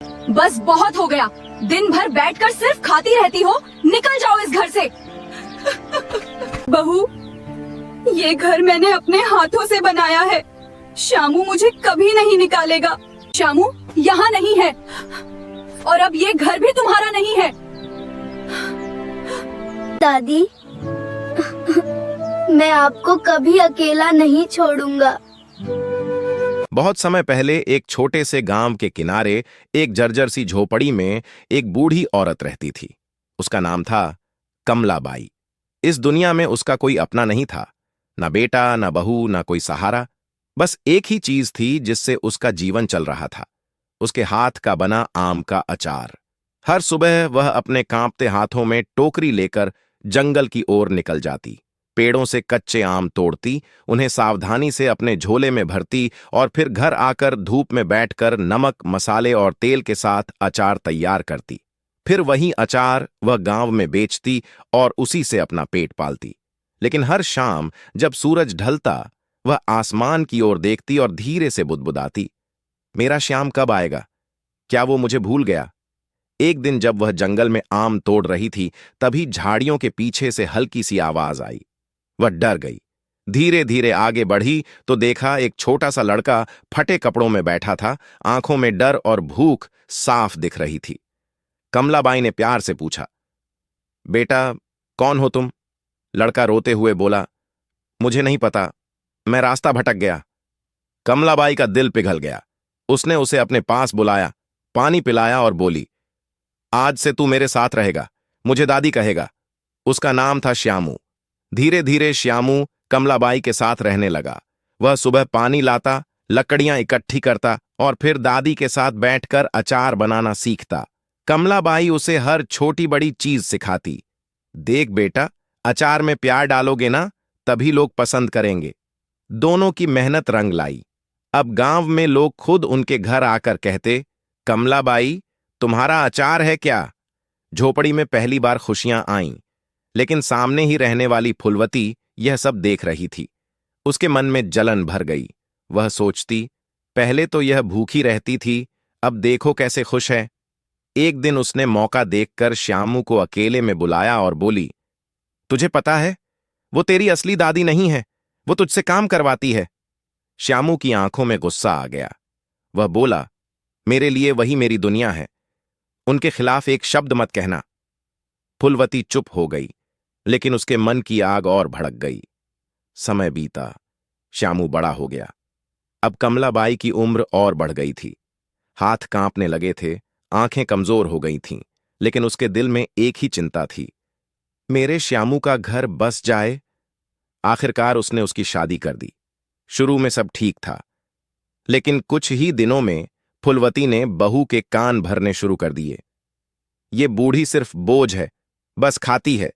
बस बहुत हो गया। दिन भर बैठकर सिर्फ खाती रहती हो। निकल जाओ इस घर से। बहू, ये घर मैंने अपने हाथों से बनाया है। श्यामू मुझे कभी नहीं निकालेगा। श्यामू यहाँ नहीं है और अब ये घर भी तुम्हारा नहीं है। दादी, मैं आपको कभी अकेला नहीं छोड़ूंगा। बहुत समय पहले एक छोटे से गांव के किनारे एक जर्जर सी झोपड़ी में एक बूढ़ी औरत रहती थी। उसका नाम था कमलाबाई। इस दुनिया में उसका कोई अपना नहीं था, ना बेटा, ना बहू, ना कोई सहारा। बस एक ही चीज थी जिससे उसका जीवन चल रहा था, उसके हाथ का बना आम का अचार। हर सुबह वह अपने कांपते हाथों में टोकरी लेकर जंगल की ओर निकल जाती। पेड़ों से कच्चे आम तोड़ती, उन्हें सावधानी से अपने झोले में भरती और फिर घर आकर धूप में बैठकर नमक, मसाले और तेल के साथ अचार तैयार करती। फिर वही अचार वह गांव में बेचती और उसी से अपना पेट पालती। लेकिन हर शाम जब सूरज ढलता, वह आसमान की ओर देखती और धीरे से बुदबुदाती, मेरा श्याम कब आएगा? क्या वो मुझे भूल गया? एक दिन जब वह जंगल में आम तोड़ रही थी, तभी झाड़ियों के पीछे से हल्की सी आवाज आई। वह डर गई। धीरे धीरे आगे बढ़ी तो देखा एक छोटा सा लड़का फटे कपड़ों में बैठा था। आंखों में डर और भूख साफ दिख रही थी। कमलाबाई ने प्यार से पूछा, बेटा, कौन हो तुम? लड़का रोते हुए बोला, मुझे नहीं पता, मैं रास्ता भटक गया। कमलाबाई का दिल पिघल गया। उसने उसे अपने पास बुलाया, पानी पिलाया और बोली, आज से तू मेरे साथ रहेगा, मुझे दादी कहेगा। उसका नाम था श्यामू। धीरे धीरे श्यामू कमलाबाई के साथ रहने लगा। वह सुबह पानी लाता, लकड़ियां इकट्ठी करता और फिर दादी के साथ बैठकर अचार बनाना सीखता। कमलाबाई उसे हर छोटी बड़ी चीज सिखाती। देख बेटा, अचार में प्यार डालोगे ना, तभी लोग पसंद करेंगे। दोनों की मेहनत रंग लाई। अब गांव में लोग खुद उनके घर आकर कहते, कमलाबाई, तुम्हारा अचार है क्या? झोपड़ी में पहली बार खुशियां आईं, लेकिन सामने ही रहने वाली फुलवती यह सब देख रही थी। उसके मन में जलन भर गई। वह सोचती, पहले तो यह भूखी रहती थी, अब देखो कैसे खुश है। एक दिन उसने मौका देखकर श्यामू को अकेले में बुलाया और बोली, तुझे पता है, वो तेरी असली दादी नहीं है, वो तुझसे काम करवाती है। श्यामू की आंखों में गुस्सा आ गया। वह बोला, मेरे लिए वही मेरी दुनिया है, उनके खिलाफ एक शब्द मत कहना। फुलवती चुप हो गई, लेकिन उसके मन की आग और भड़क गई। समय बीता, श्यामू बड़ा हो गया। अब कमलाबाई की उम्र और बढ़ गई थी। हाथ कांपने लगे थे, आंखें कमजोर हो गई थीं, लेकिन उसके दिल में एक ही चिंता थी, मेरे श्यामू का घर बस जाए। आखिरकार उसने उसकी शादी कर दी। शुरू में सब ठीक था, लेकिन कुछ ही दिनों में फुलवती ने बहू के कान भरने शुरू कर दिए। ये बूढ़ी सिर्फ बोझ है, बस खाती है।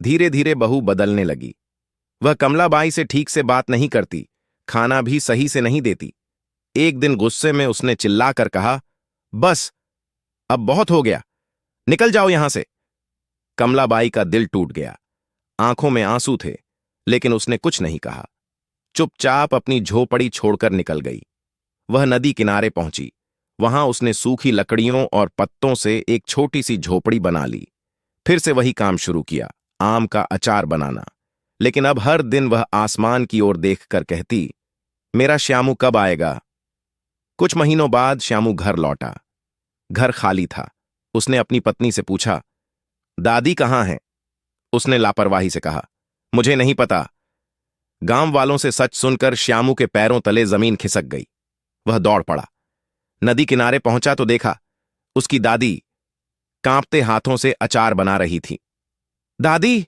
धीरे धीरे बहू बदलने लगी। वह कमलाबाई से ठीक से बात नहीं करती, खाना भी सही से नहीं देती। एक दिन गुस्से में उसने चिल्लाकर कहा, बस, अब बहुत हो गया, निकल जाओ यहां से। कमलाबाई का दिल टूट गया। आंखों में आंसू थे, लेकिन उसने कुछ नहीं कहा। चुपचाप अपनी झोपड़ी छोड़कर निकल गई। वह नदी किनारे पहुंची। वहां उसने सूखी लकड़ियों और पत्तों से एक छोटी सी झोपड़ी बना ली। फिर से वही काम शुरू किया, आम का अचार बनाना। लेकिन अब हर दिन वह आसमान की ओर देखकर कहती, मेरा श्यामू कब आएगा? कुछ महीनों बाद श्यामू घर लौटा। घर खाली था। उसने अपनी पत्नी से पूछा, दादी कहाँ हैं? उसने लापरवाही से कहा, मुझे नहीं पता। गांव वालों से सच सुनकर श्यामू के पैरों तले जमीन खिसक गई। वह दौड़ पड़ा। नदी किनारे पहुंचा तो देखा, उसकी दादी कांपते हाथों से अचार बना रही थी। दादी!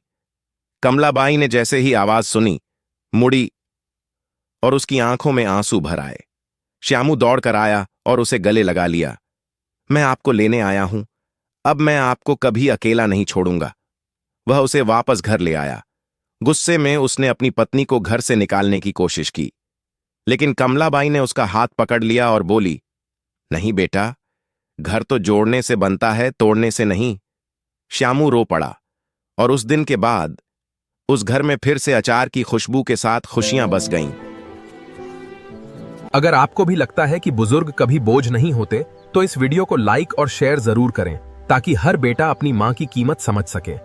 कमलाबाई ने जैसे ही आवाज सुनी, मुड़ी और उसकी आंखों में आंसू भर आए। श्यामू दौड़कर आया और उसे गले लगा लिया। मैं आपको लेने आया हूं, अब मैं आपको कभी अकेला नहीं छोड़ूंगा। वह उसे वापस घर ले आया। गुस्से में उसने अपनी पत्नी को घर से निकालने की कोशिश की, लेकिन कमलाबाई ने उसका हाथ पकड़ लिया और बोली, नहीं बेटा, घर तो जोड़ने से बनता है, तोड़ने से नहीं। श्यामू रो पड़ा और उस दिन के बाद उस घर में फिर से अचार की खुशबू के साथ खुशियां बस गईं। अगर आपको भी लगता है कि बुजुर्ग कभी बोझ नहीं होते, तो इस वीडियो को लाइक और शेयर जरूर करें ताकि हर बेटा अपनी माँ की कीमत समझ सके।